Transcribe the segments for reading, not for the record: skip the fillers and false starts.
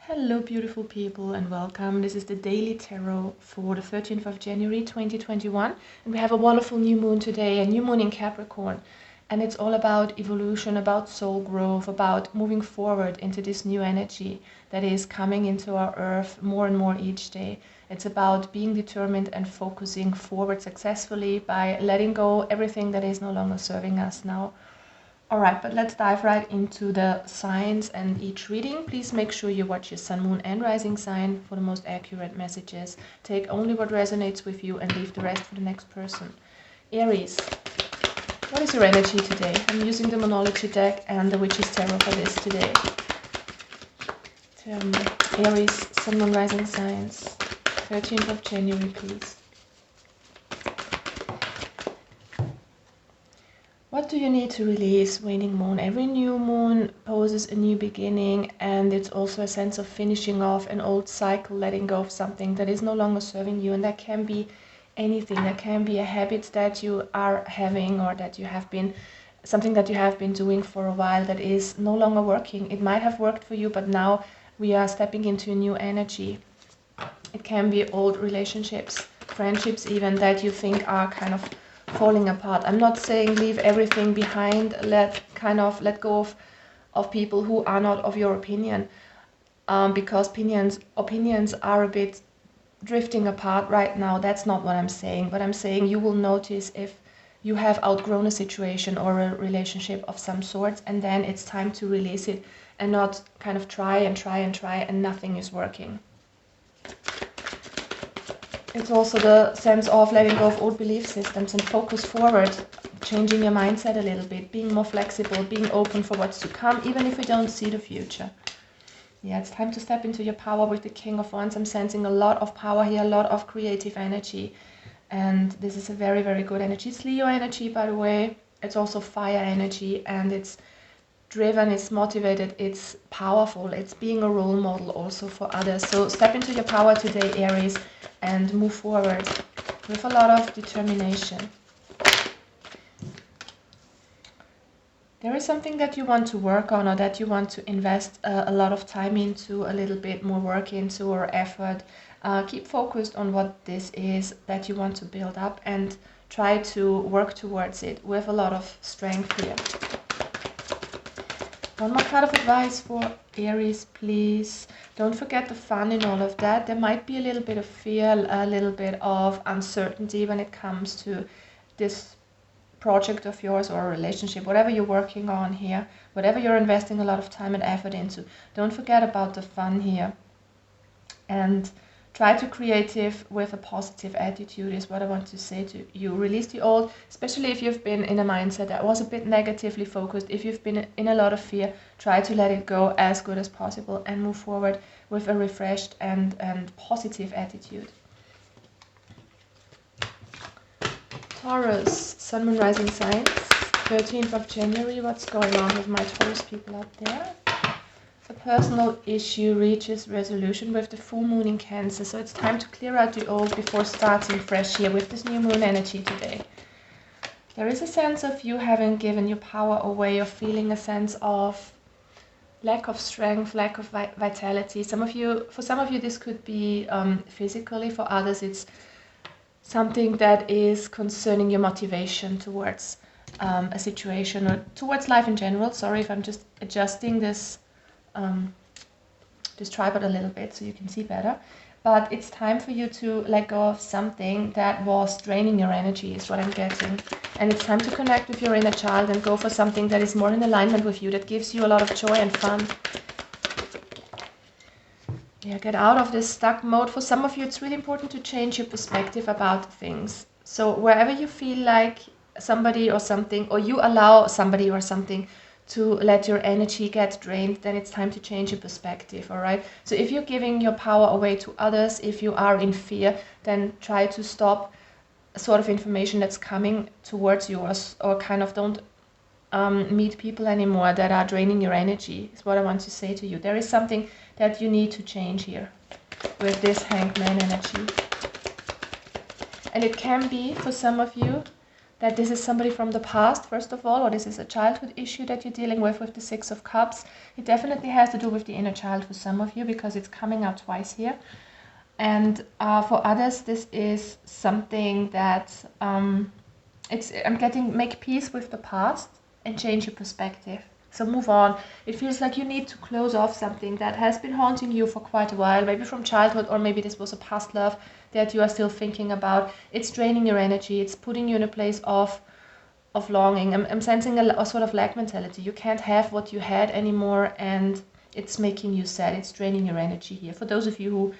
Hello beautiful people and welcome. This is the Daily Tarot for the 13th of January 2021 and we have a wonderful new moon today, a new moon in Capricorn, and it's all about evolution, about soul growth, about moving forward into this new energy that is coming into our earth more and more each day. It's about being determined and focusing forward successfully by letting go everything that is no longer serving us now. Alright, but let's dive right into the signs and each reading. Please make sure you watch your sun, moon and rising sign for the most accurate messages. Take only what resonates with you and leave the rest for the next person. Aries, what is your energy today? I'm using the Monology deck and the Witch's Tarot for this today. Aries, sun, moon, rising signs. 13th of January, please. What do you need to release, waning moon? Every new moon poses a new beginning, and it's also a sense of finishing off an old cycle, letting go of something that is no longer serving you. And that can be anything. That can be a habit that you are having, or that you have been, something that you have been doing for a while that is no longer working. It might have worked for you, but now we are stepping into a new energy. It can be old relationships, friendships even, that you think are kind of falling apart. I'm not saying leave everything behind, let go of people who are not of your opinion, because opinions are a bit drifting apart right now. That's not what I'm saying, but I'm saying you will notice if you have outgrown a situation or a relationship of some sort, and then it's time to release it and not kind of try and nothing is working. It's also the sense of letting go of old belief systems and focus forward, changing your mindset a little bit, being more flexible, being open for what's to come, even if we don't see the future. Yeah, it's time to step into your power with the King of Wands. I'm sensing a lot of power here, a lot of creative energy. And this is a very, very good energy. It's Leo energy, by the way. It's also fire energy, and it's driven, it's motivated, it's powerful. It's being a role model also for others. So step into your power today, Aries, and move forward with a lot of determination. There is something that you want to work on, or that you want to invest a lot of time into, a little bit more work into, or effort. Keep focused on what this is that you want to build up and try to work towards it with a lot of strength here. One more card of advice for Aries, please. Don't forget the fun in all of that. There might be a little bit of fear, a little bit of uncertainty when it comes to this project of yours or a relationship, whatever you're working on here, whatever you're investing a lot of time and effort into. Don't forget about the fun here. And try to creative with a positive attitude is what I want to say to you. Release the old, especially if you've been in a mindset that was a bit negatively focused. If you've been in a lot of fear, try to let it go as good as possible and move forward with a refreshed and positive attitude. Taurus, sun, moon, rising signs, 13th of January. What's going on with my Taurus people out there? A personal issue reaches resolution with the full moon in Cancer. So it's time to clear out the old before starting fresh here with this new moon energy today. There is a sense of you having given your power away, or feeling a sense of lack of strength, lack of vitality. For some of you this could be physically. For others it's something that is concerning your motivation towards a situation or towards life in general. Sorry if I'm just adjusting this tripod a little bit so you can see better, but it's time for you to let go of something that was draining your energy is what I'm getting, and it's time to connect with your inner child and go for something that is more in alignment with you, that gives you a lot of joy and fun. Yeah, get out of this stuck mode. For some of you it's really important to change your perspective about things. So wherever you feel like somebody or something, or you allow somebody or something to let your energy get drained, then it's time to change your perspective. All right, so if you're giving your power away to others, if you are in fear, then try to stop sort of information that's coming towards you, or kind of don't meet people anymore that are draining your energy, is what I want to say to you. There is something that you need to change here with this Hanged Man energy, and it can be for some of you that this is somebody from the past, first of all, or this is a childhood issue that you're dealing with the Six of Cups. It definitely has to do with the inner child for some of you, because it's coming out twice here. And for others, this is something that I'm getting, make peace with the past and change your perspective. So move on. It feels like you need to close off something that has been haunting you for quite a while, maybe from childhood, or maybe this was a past love that you are still thinking about. It's draining your energy. It's putting you in a place of longing. I'm sensing a sort of lack mentality. You can't have what you had anymore, and it's making you sad. It's draining your energy here. For those of you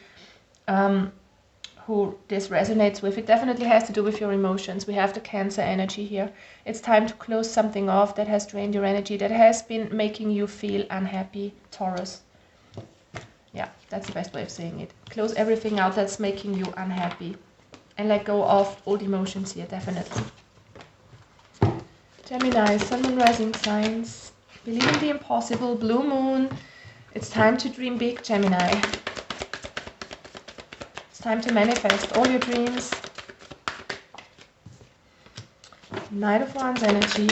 who this resonates with, it definitely has to do with your emotions. We have the Cancer energy here. It's time to close something off that has drained your energy, that has been making you feel unhappy, Taurus. Yeah, that's the best way of saying it. Close everything out that's making you unhappy and let go of old emotions here, definitely. Gemini, Sun, Moon, Rising signs. Believe in the impossible, blue moon. It's time to dream big, Gemini. Time to manifest all your dreams. Knight of Wands energy.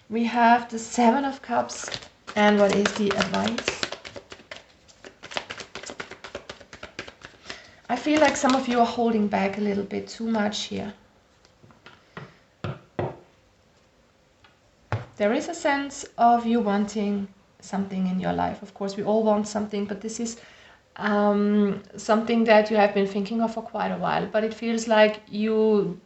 We have the Seven of Cups. And what is the advice? I feel like some of you are holding back a little bit too much here. There is a sense of you wanting something in your life. Of course, we all want something, but this is something that you have been thinking of for quite a while, but it feels like you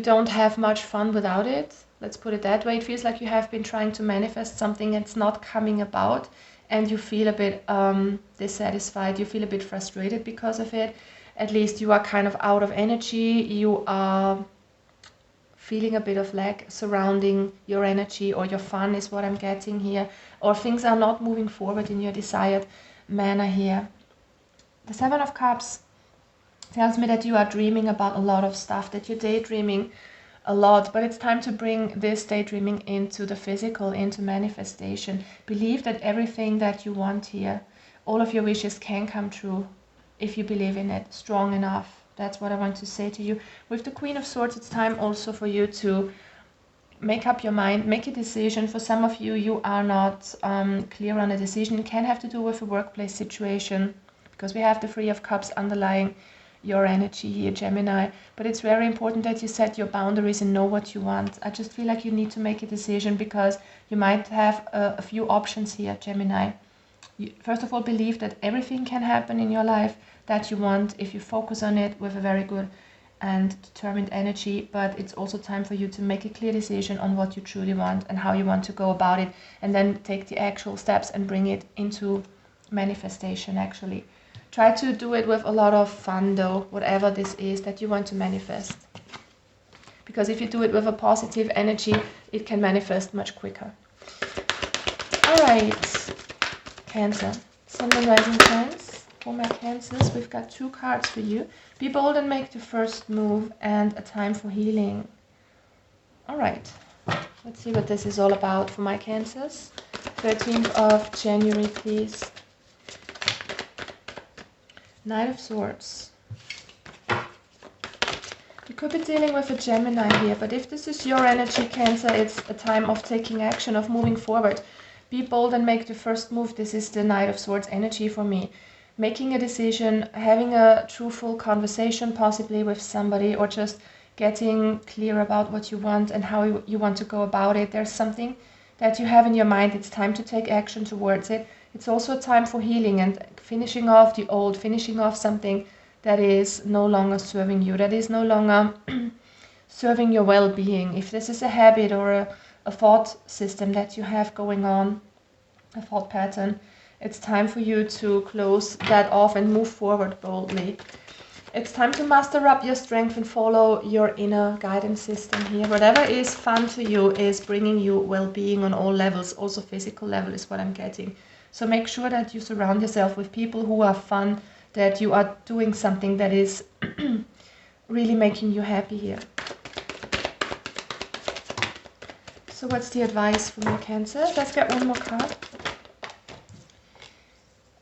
don't have much fun without it. Let's put it that way. It feels like you have been trying to manifest something that's not coming about, and you feel a bit dissatisfied. You feel a bit frustrated because of it. At least you are kind of out of energy. You are feeling a bit of lack surrounding your energy, or your fun is what I'm getting here, or things are not moving forward in your desired manner here. The Seven of Cups tells me that you are dreaming about a lot of stuff, that you're daydreaming a lot, but it's time to bring this daydreaming into the physical, into manifestation. Believe that everything that you want here, all of your wishes can come true if you believe in it strong enough. That's what I want to say to you. With the Queen of Swords, it's time also for you to make up your mind, make a decision. For some of you, you are not clear on a decision. It can have to do with a workplace situation, because we have the Three of Cups underlying your energy here, Gemini. But it's very important that you set your boundaries and know what you want. I just feel like you need to make a decision, because you might have a few options here, Gemini. First of all, believe that everything can happen in your life that you want if you focus on it with a very good and determined energy. But it's also time for you to make a clear decision on what you truly want and how you want to go about it, and then take the actual steps and bring it into manifestation. Actually, try to do it with a lot of fun though, whatever this is that you want to manifest, because if you do it with a positive energy, it can manifest much quicker. All right, Cancer, Sun, Moon, Rising signs. For my Cancers, we've got two cards for you. Be bold and make the first move, and a time for healing. All right, let's see what this is all about for my Cancers. 13th of January, please. Knight of Swords. You could be dealing with a Gemini here, but if this is your energy, Cancer, it's a time of taking action, of moving forward. Be bold and make the first move. This is the Knight of Swords energy for me. Making a decision, having a truthful conversation possibly with somebody, or just getting clear about what you want and how you want to go about it. There's something that you have in your mind. It's time to take action towards it. It's also a time for healing and finishing off the old, finishing off something that is no longer serving you, that is no longer serving your well-being. If this is a habit or a thought system that you have going on, a thought pattern, it's time for you to close that off and move forward boldly. It's time to muster up your strength and follow your inner guidance system here. Whatever is fun to you is bringing you well-being on all levels. Also physical level is what I'm getting. So make sure that you surround yourself with people who are fun, that you are doing something that is really making you happy here. So what's the advice for my Cancer? Let's get one more card.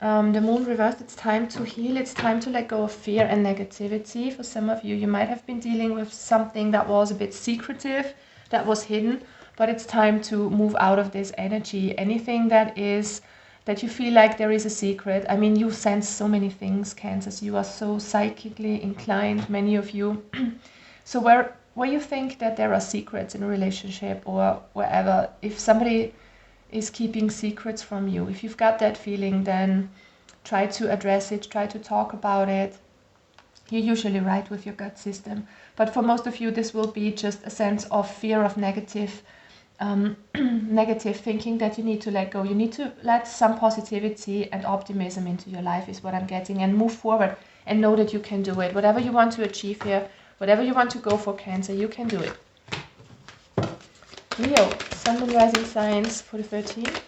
The moon reversed, it's time to heal, it's time to let go of fear and negativity. For some of you, you might have been dealing with something that was a bit secretive, that was hidden, but it's time to move out of this energy. Anything that you feel like there is a secret. I mean, you sense so many things, Cancers. You are so psychically inclined, many of you. So where you think that there are secrets in a relationship or wherever, if somebody is keeping secrets from you, if you've got that feeling, then try to address it, try to talk about it. You're usually right with your gut system, but for most of you this will be just a sense of fear of negative thinking that you need to let go. You need to let some positivity and optimism into your life is what I'm getting, and move forward and know that you can do it. Whatever you want to achieve here, whatever you want to go for, Cancer, you can do it. Leo, Sun and Rising signs for the 13th.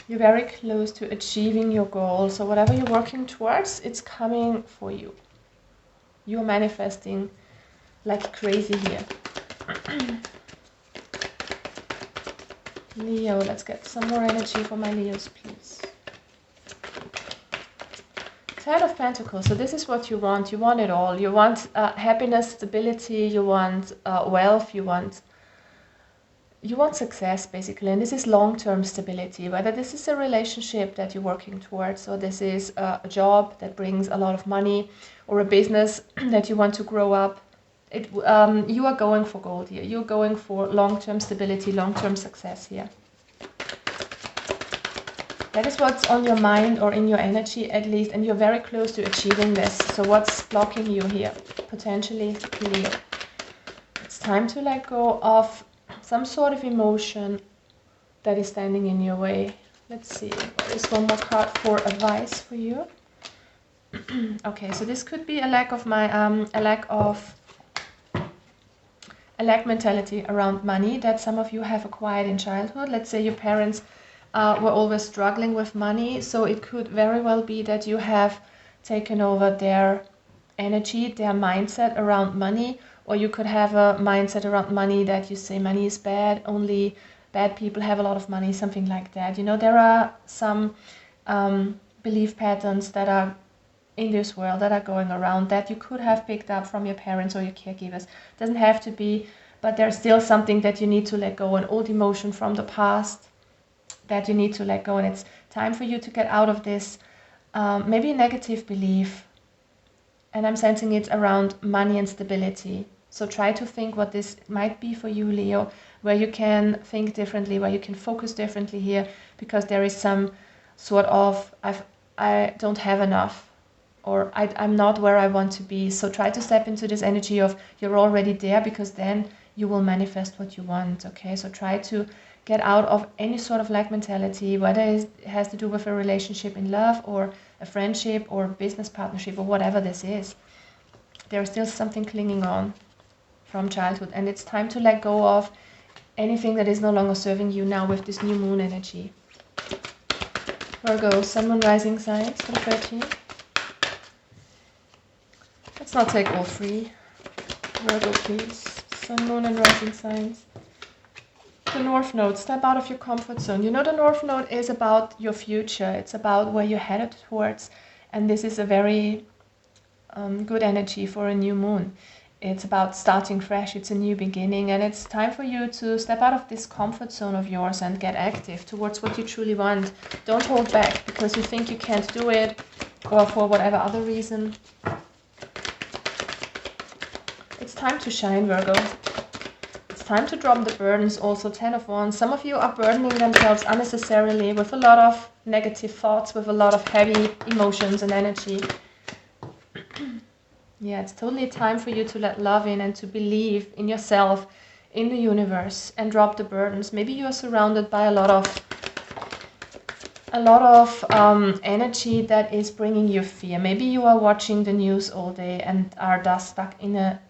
You're very close to achieving your goal. So whatever you're working towards, it's coming for you. You're manifesting like crazy here. Leo, let's get some more energy for my Leos, please. Ten of Pentacles. So this is what you want. You want it all. You want happiness, stability. You want wealth. You want success, basically. And this is long-term stability. Whether this is a relationship that you're working towards, or this is a job that brings a lot of money, or a business that you want to grow up. You are going for gold here. You're going for long-term stability, long-term success here. That is what's on your mind or in your energy at least, and you're very close to achieving this. So what's blocking you here? Potentially Leo. It's time to let go of some sort of emotion that is standing in your way. Let's see. There is one more card for advice for you. Okay, so this could be a lack mentality around money that some of you have acquired in childhood. Let's say your parents were always struggling with money, so it could very well be that you have taken over their energy, their mindset around money, or you could have a mindset around money that you say money is bad, only bad people have a lot of money, something like that. You know, there are some belief patterns that are in this world that are going around that you could have picked up from your parents or your caregivers. Doesn't have to be, but there's still something that you need to let go, an old emotion from the past that you need to let go, and it's time for you to get out of this maybe negative belief, and I'm sensing it's around money and stability. So try to think what this might be for you, Leo, where you can think differently, where you can focus differently here, because there is some sort of I don't have enough, or I'm not where I want to be. So try to step into this energy of you're already there, because then you will manifest what you want. Okay, so try to get out of any sort of lack mentality, whether it has to do with a relationship in love or a friendship or business partnership or whatever this is. There is still something clinging on from childhood, and it's time to let go of anything that is no longer serving you now with this new moon energy. Virgo, Sun, Moon, Rising signs for the 13th. Let's not take all three. Virgo, please. Sun, Moon, and Rising signs. The North Node, step out of your comfort zone. You know, the North Node is about your future. It's about where you're headed towards. And this is a very good energy for a new moon. It's about starting fresh. It's a new beginning. And it's time for you to step out of this comfort zone of yours and get active towards what you truly want. Don't hold back because you think you can't do it, or for whatever other reason. It's time to shine, Virgo. Time to drop the burdens. Also 10 of Wands. Some of you are burdening themselves unnecessarily with a lot of negative thoughts, with a lot of heavy emotions and energy. Yeah, it's totally time for you to let love in and to believe in yourself, in the universe, and drop the burdens. Maybe you are surrounded by a lot of energy that is bringing you fear. Maybe you are watching the news all day and are thus stuck in a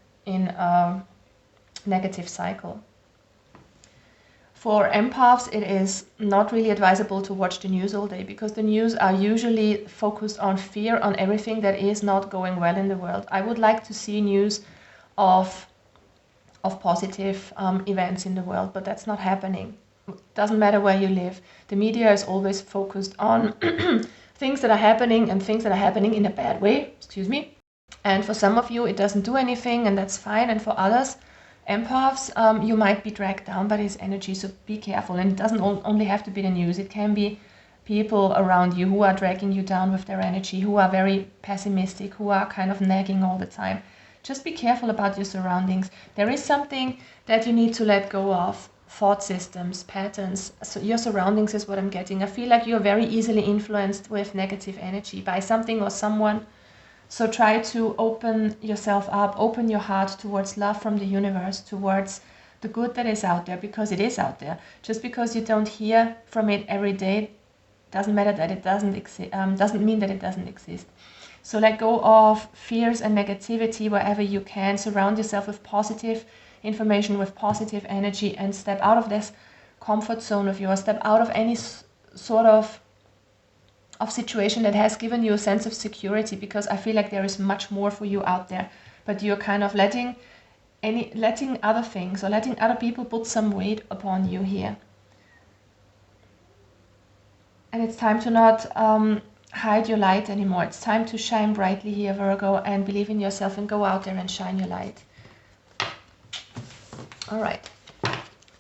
negative cycle. For empaths, it is not really advisable to watch the news all day, because the news are usually focused on fear, on everything that is not going well in the world. I would like to see news of positive events in the world, but that's not happening. Doesn't matter where you live. The media is always focused on things that are happening, and things that are happening in a bad way, excuse me. And for some of you, it doesn't do anything, and that's fine. And for others, empaths, you might be dragged down by this energy, so be careful. And it doesn't only have to be the news. It can be people around you who are dragging you down with their energy, who are very pessimistic, who are kind of nagging all the time. Just be careful about your surroundings. There is something that you need to let go of. Thought systems, patterns. So your surroundings is what I'm getting. I feel like you're very easily influenced with negative energy by something or someone. So try to open yourself up, open your heart towards love from the universe, towards the good that is out there, because it is out there. Just because you don't hear from it every day doesn't matter that it doesn't exist. Doesn't mean that it doesn't exist. So let go of fears and negativity wherever you can. Surround yourself with positive information, with positive energy, and step out of this comfort zone of yours. Step out of any sort of situation that has given you a sense of security, because I feel like there is much more for you out there, but you're kind of letting other things or letting other people put some weight upon you here. And it's time to not hide your light anymore. It's time to shine brightly here, Virgo, and believe in yourself and go out there and shine your light. All right.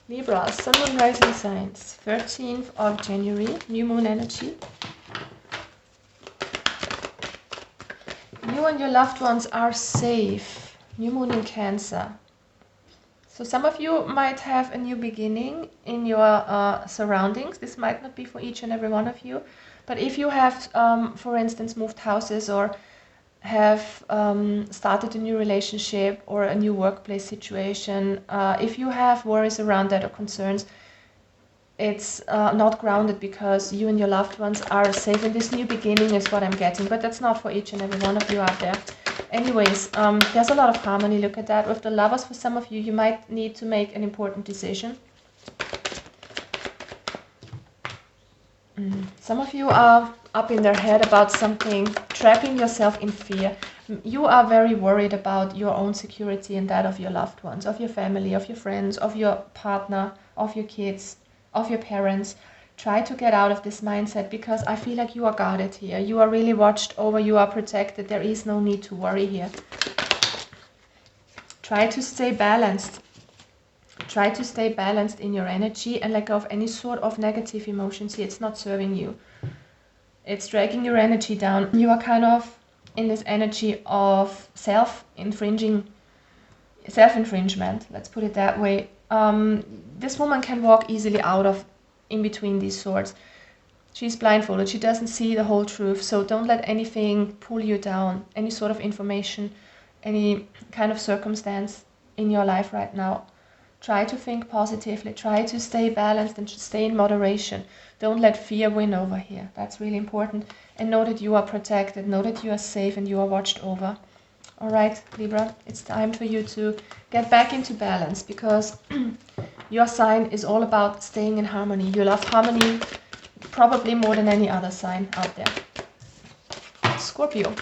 Libra, Sun, Moon, Rising signs. 13th of January, new moon energy. You and your loved ones are safe. New moon in Cancer. So some of you might have a new beginning in your surroundings. This might not be for each and every one of you. But if you have, for instance, moved houses, or have started a new relationship or a new workplace situation, if you have worries around that or concerns, it's not grounded, because you and your loved ones are safe, and this new beginning is what I'm getting. But that's not for each and every one of you out there. Anyways, there's a lot of harmony. Look at that. With the Lovers, for some of you, you might need to make an important decision. Some of you are up in their head about something, trapping yourself in fear. You are very worried about your own security and that of your loved ones, of your family, of your friends, of your partner, of your kids, of your parents. Try to get out of this mindset, because I feel like you are guarded here. You are really watched over. You are protected. There is no need to worry here. Try to stay balanced. Try to stay balanced in your energy and let go of any sort of negative emotions here. It's not serving you. It's dragging your energy down. You are kind of in this energy of self-infringement, let's put it that way. This woman can walk easily out of in between these swords. She's blindfolded. She doesn't see the whole truth. So don't let anything pull you down, any sort of information, any kind of circumstance in your life right now. Try to think positively. Try to stay balanced and stay in moderation. Don't let fear win over here. That's really important. And know that you are protected. Know that you are safe and you are watched over. All right, Libra, it's time for you to get back into balance, because your sign is all about staying in harmony. You love harmony probably more than any other sign out there. Scorpio.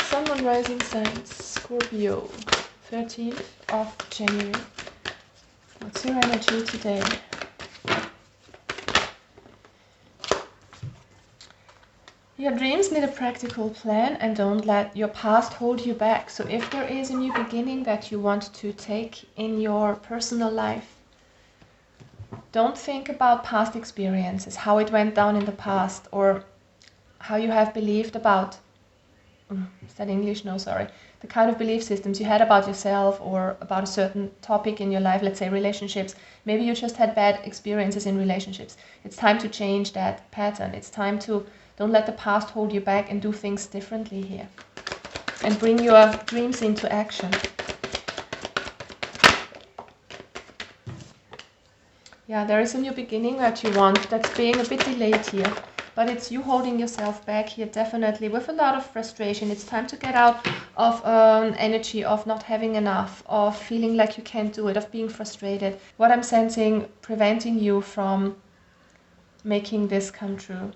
Sun, Moon, Rising signs. Scorpio. 13th of January. What's your energy today? Your dreams need a practical plan, and don't let your past hold you back. So if there is a new beginning that you want to take in your personal life, don't think about past experiences, how it went down in the past, or how you have believed about, is that English? No, sorry. The kind of belief systems you had about yourself or about a certain topic in your life, let's say relationships. Maybe you just had bad experiences in relationships. It's time to change that pattern. It's time to don't let the past hold you back, and do things differently here. And bring your dreams into action. Yeah, there is a new beginning that you want that's being a bit delayed here. but it's you holding yourself back here, definitely, with a lot of frustration. It's time to get out of energy of not having enough, of feeling like you can't do it, of being frustrated. What I'm sensing preventing you from making this come true,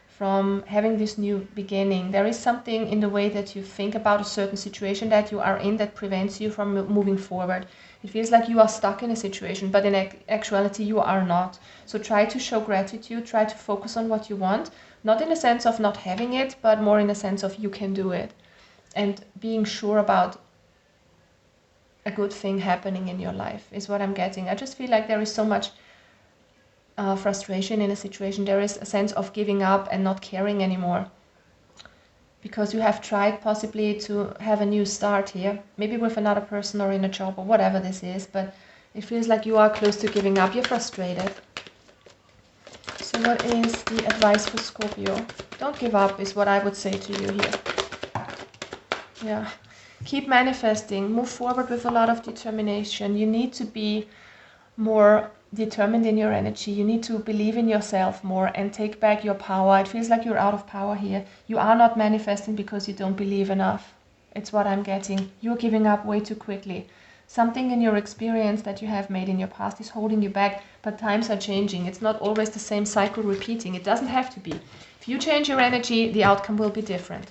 from having this new beginning. There is something in the way that you think about a certain situation that you are in that prevents you from moving forward. It feels like you are stuck in a situation, but in actuality you are not. So try to show gratitude, try to focus on what you want, not in a sense of not having it, but more in a sense of you can do it. And being sure about a good thing happening in your life is what I'm getting. I just feel like there is so much frustration in a situation. There is a sense of giving up and not caring anymore, because you have tried possibly to have a new start here, maybe with another person or in a job or whatever this is, but it feels like you are close to giving up. You're frustrated. So what is the advice for Scorpio? Don't give up is what I would say to you here. Yeah, keep manifesting, move forward with a lot of determination. You need to be more determined in your energy. You need to believe in yourself more and take back your power. It feels like you're out of power here. You are not manifesting because you don't believe enough. It's what I'm getting. You're giving up way too quickly. Something in your experience that you have made in your past is holding you back, but times are changing. It's not always the same cycle repeating. It doesn't have to be. If you change your energy, the outcome will be different.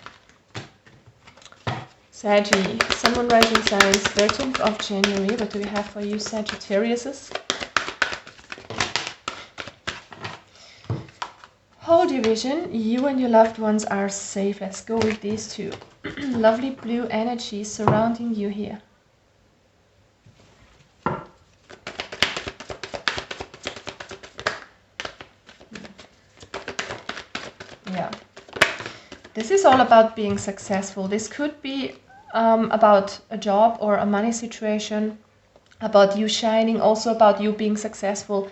Sagittarius, Sun, Moon, Rising signs, 13th of January. What do we have for you, Sagittariuses? Hold your vision. You and your loved ones are safe. Let's go with these two. Lovely blue energy surrounding you here. Yeah. This is all about being successful. This could be about a job or a money situation, about you shining, also about you being successful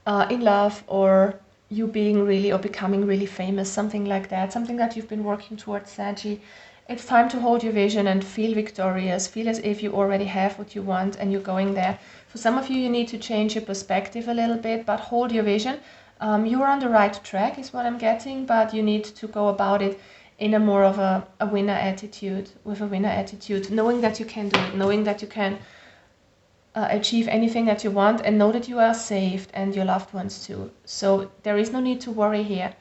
in love, or you being really or becoming really famous, something like that, something that you've been working towards, Saggy. It's time to hold your vision and feel victorious, feel as if you already have what you want and you're going there. For some of you, you need to change your perspective a little bit, but hold your vision. You're on the right track is what I'm getting, but you need to go about it in a more of a winner attitude, with a winner attitude, knowing that you can do it, knowing that you can achieve anything that you want, and know that you are saved and your loved ones too. So there is no need to worry here.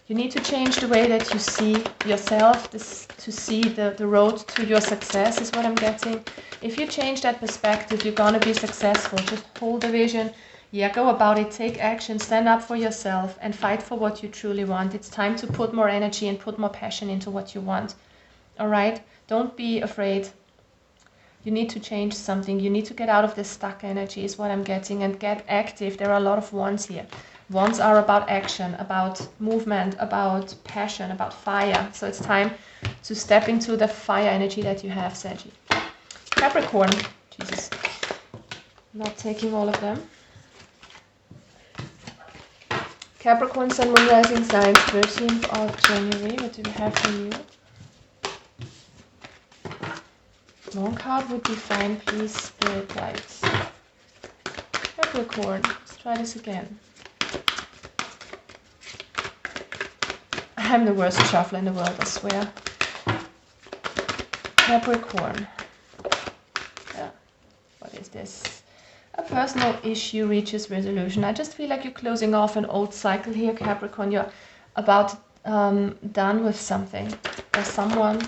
You need to change the way that you see yourself, to see the road to your success is what I'm getting. If you change that perspective, you're gonna be successful. Just hold the vision. Yeah, go about it, take action, stand up for yourself and fight for what you truly want. It's time to put more energy and put more passion into what you want. All right? Don't be afraid. You need to change something. You need to get out of this stuck energy is what I'm getting, and get active. There are a lot of wands here. Wands are about action, about movement, about passion, about fire. So it's time to step into the fire energy that you have, Saggy. Capricorn. Jesus. Not taking all of them. Capricorn, Sun, Moon, Rising signs, 13th of January. What do we have for you? Long card would be fine, please, Spirit Guides. Capricorn, let's try this again. I'm the worst shuffler in the world, I swear. Capricorn. Yeah, what is this? A personal issue reaches resolution. I just feel like you're closing off an old cycle here, Capricorn. You're about done with something or someone.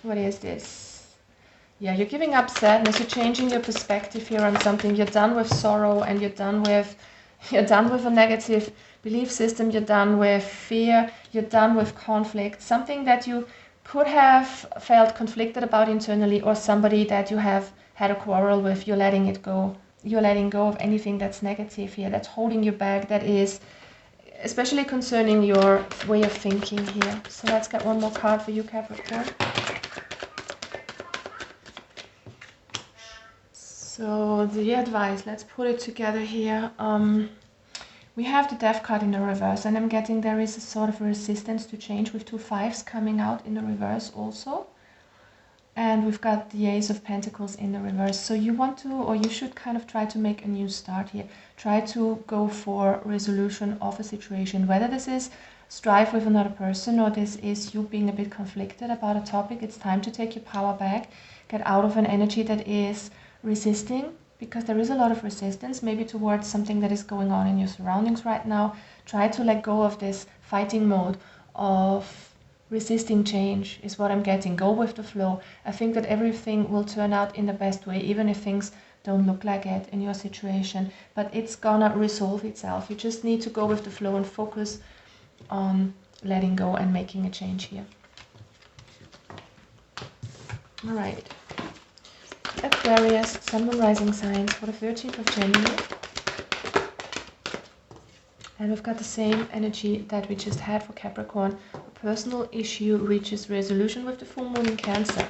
What is this? Yeah, you're giving up sadness. You're changing your perspective here on something. You're done with sorrow, and you're done with a negative belief system. You're done with fear. You're done with conflict. Something that you could have felt conflicted about internally, or somebody that you have had a quarrel with. You're letting it go. You're letting go of anything that's negative here, that's holding you back, that is especially concerning your way of thinking here. So let's get one more card for you, Capricorn. So the advice, let's put it together here. We have the Death card in the reverse, and I'm getting there is a sort of a resistance to change with 2 5s coming out in the reverse also. And we've got the Ace of Pentacles in the reverse. So you want to, or you should kind of try to make a new start here. Try to go for resolution of a situation, whether this is strife with another person, or this is you being a bit conflicted about a topic, it's time to take your power back. Get out of an energy that is resisting, because there is a lot of resistance maybe towards something that is going on in your surroundings right now. Try to let go of this fighting mode of resisting change is what I'm getting. Go with the flow. I think that everything will turn out in the best way, even if things don't look like it in your situation, but it's gonna resolve itself. You just need to go with the flow and focus on letting go and making a change here. All right, Aquarius, Sun, Moon, Rising signs for the 13th of January. And we've got the same energy that we just had for Capricorn. A personal issue reaches resolution with the full moon in Cancer.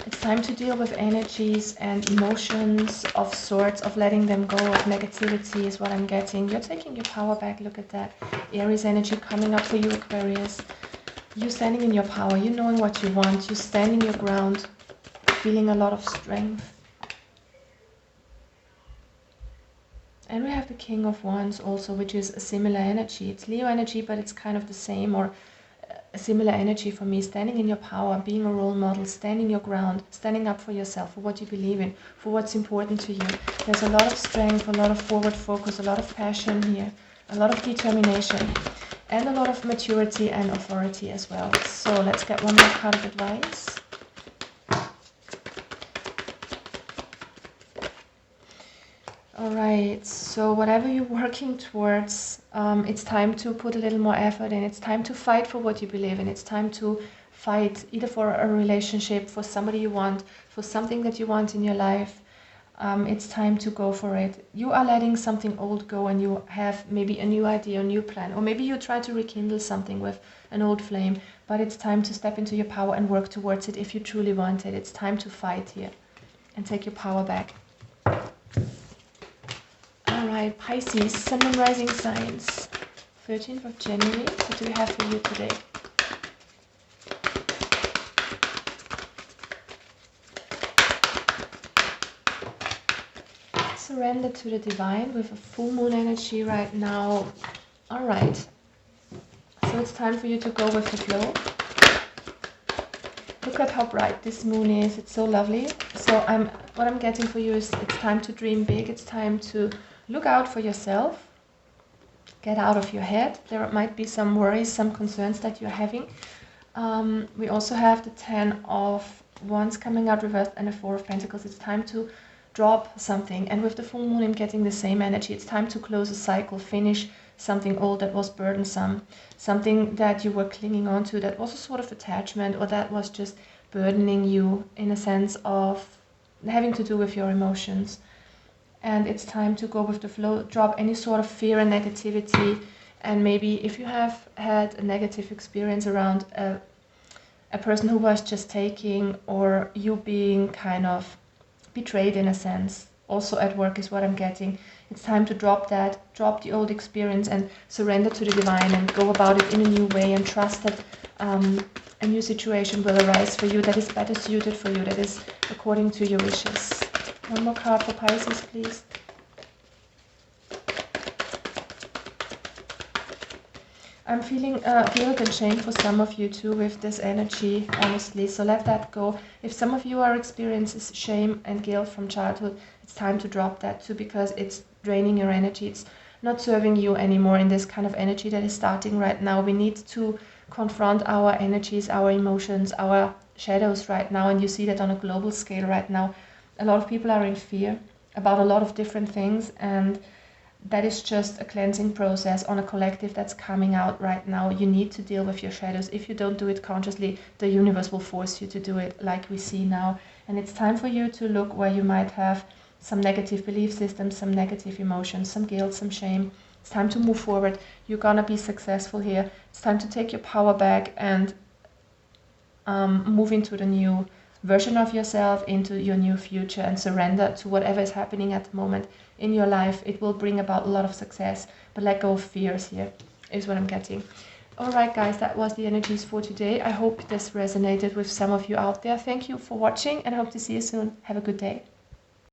It's time to deal with energies and emotions of sorts, of letting them go, of negativity is what I'm getting. You're taking your power back, look at that. Aries energy coming up for you, Aquarius. You standing in your power, you knowing what you want, you standing your ground, feeling a lot of strength. And we have the King of Wands also, which is a similar energy. It's Leo energy, but it's kind of the same, or a similar energy for me. Standing in your power, being a role model, standing your ground, standing up for yourself, for what you believe in, for what's important to you. There's a lot of strength, a lot of forward focus, a lot of passion here, a lot of determination, and a lot of maturity and authority as well. So let's get one more card of advice. Alright, so whatever you're working towards, it's time to put a little more effort in. It's time to fight for what you believe in. It's time to fight either for a relationship, for somebody you want, for something that you want in your life. It's time to go for it. You are letting something old go, and you have maybe a new idea, a new plan, or maybe you try to rekindle something with an old flame, but it's time to step into your power and work towards it if you truly want it. It's time to fight here and take your power back. Alright, Pisces, Sun and Rising signs, 13th of January. What do we have for you today? Surrender to the divine with a full moon energy right now. Alright, so it's time for you to go with the flow. Look at how bright this moon is. It's so lovely. So what I'm getting for you is it's time to dream big. It's time to look out for yourself. Get out of your head. There might be some worries, some concerns that you're having. We also have the 10 of Wands coming out reversed and the 4 of Pentacles. It's time to drop something. And with the full moon, I'm getting the same energy. It's time to close a cycle, finish something old that was burdensome, something that you were clinging on to that was a sort of attachment, or that was just burdening you in a sense of having to do with your emotions. And it's time to go with the flow, drop any sort of fear and negativity. And maybe if you have had a negative experience around a person who was just taking, or you being kind of betrayed in a sense, also at work is what I'm getting. It's time to drop that, drop the old experience and surrender to the divine and go about it in a new way, and trust that a new situation will arise for you that is better suited for you, that is according to your wishes. One more card for Pisces, please. I'm feeling guilt and shame for some of you too with this energy, honestly. So let that go. If some of you are experiencing shame and guilt from childhood, it's time to drop that too, because it's draining your energy. It's not serving you anymore in this kind of energy that is starting right now. We need to confront our energies, our emotions, our shadows right now. And you see that on a global scale right now. A lot of people are in fear about a lot of different things, and that is just a cleansing process on a collective that's coming out right now. You need to deal with your shadows. If you don't do it consciously, the universe will force you to do it, like we see now. And it's time for you to look where you might have some negative belief systems, some negative emotions, some guilt, some shame. It's time to move forward. You're gonna be successful here. It's time to take your power back and move into the new version of yourself, into your new future, and surrender to whatever is happening at the moment in your life. It will bring about a lot of success, but let go of fears here is what I'm getting. Alright guys, that was the energies for today. I hope this resonated with some of you out there. Thank you for watching, and I hope to see you soon. Have a good day.